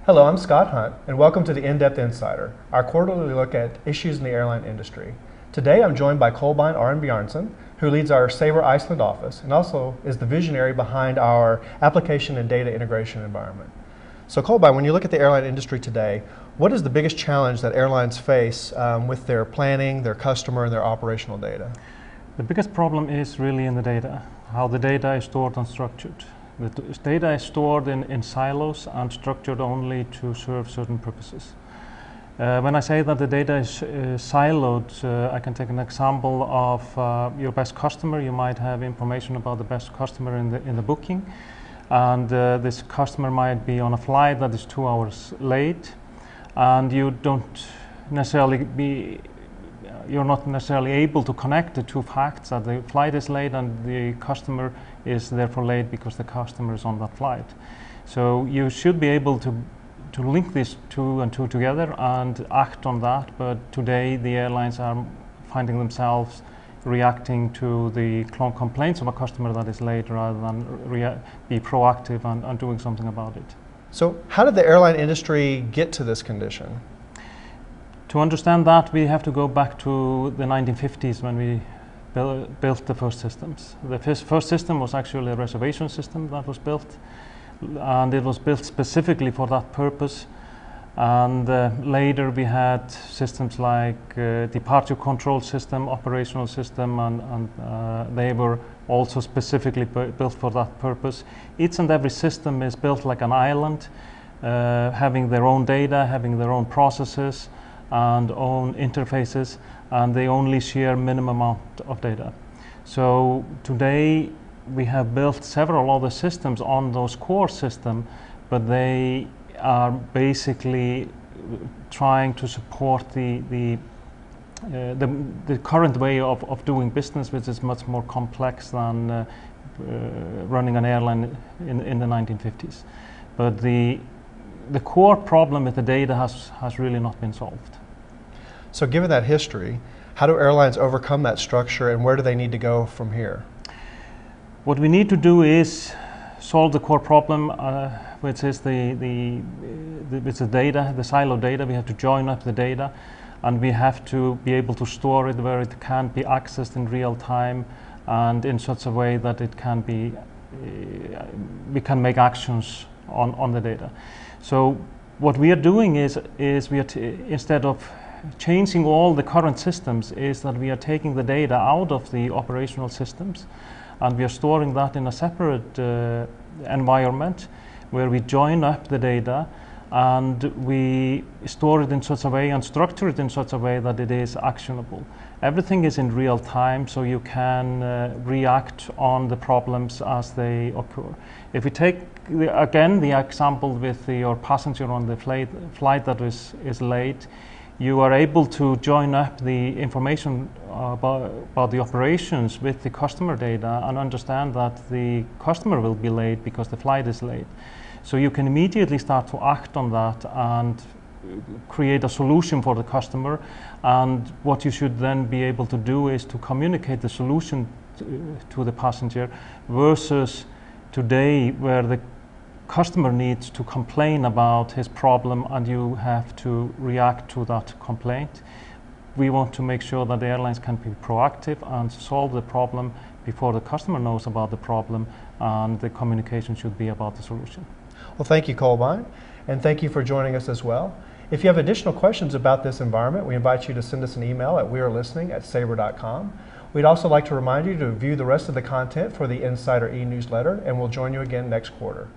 Hello, I'm Scott Hunt, and welcome to the In-Depth Insider, our quarterly look at issues in the airline industry. Today I'm joined by Kolbeinn Arinbjarnarson, who leads our Sabre Iceland office and also is the visionary behind our application and data integration environment. So Kolbeinn, when you look at the airline industry today, what is the biggest challenge that airlines face with their planning, their customer, and their operational data? The biggest problem is really in the data, how the data is stored and structured. The data is stored in silos and structured only to serve certain purposes. When I say that the data is siloed, I can take an example of your best customer. You might have information about the best customer in the booking, and this customer might be on a flight that is 2 hours late, and you're not necessarily able to connect the two facts that the flight is late and the customer is therefore late because the customer is on that flight. So you should be able to link these two and two together and act on that, but today the airlines are finding themselves reacting to the complaints of a customer that is late rather than be proactive and doing something about it. So how did the airline industry get to this condition? To understand that, we have to go back to the 1950s when we built the first systems. The first system was actually a reservation system that was built, and it was built specifically for that purpose. And later we had systems like departure control system, operational system, and they were also specifically built for that purpose. Each and every system is built like an island, having their own data, having their own processes, and own interfaces, and they only share minimum amount of data. So today we have built several other systems on those core systems, but they are basically trying to support the current way of doing business, which is much more complex than running an airline in the 1950s. But the core problem with the data has really not been solved. So given that history, how do airlines overcome that structure and where do they need to go from here? What we need to do is solve the core problem, which is the data, the silo data. We have to join up the data, and we have to be able to store it where it can be accessed in real time and in such a way that it can be, we can make actions on the data. So what we are doing is we are instead of changing all the current systems, is that we are taking the data out of the operational systems and we are storing that in a separate environment where we join up the data and we store it in such a way and structure it in such a way that it is actionable. Everything is in real time, so you can react on the problems as they occur. If we take again the example with your passenger on the flight that is late, you are able to join up the information about the operations with the customer data and understand that the customer will be late because the flight is late. So you can immediately start to act on that and create a solution for the customer. And what you should then be able to do is to communicate the solution to the passenger, versus today where the customer needs to complain about his problem and you have to react to that complaint. We want to make sure that the airlines can be proactive and solve the problem before the customer knows about the problem, and the communication should be about the solution. Well, thank you, Kolbeinn, and thank you for joining us as well. If you have additional questions about this environment, we invite you to send us an email at wearelistening@sabre.com. We'd also like to remind you to view the rest of the content for the Insider e-newsletter, and we'll join you again next quarter.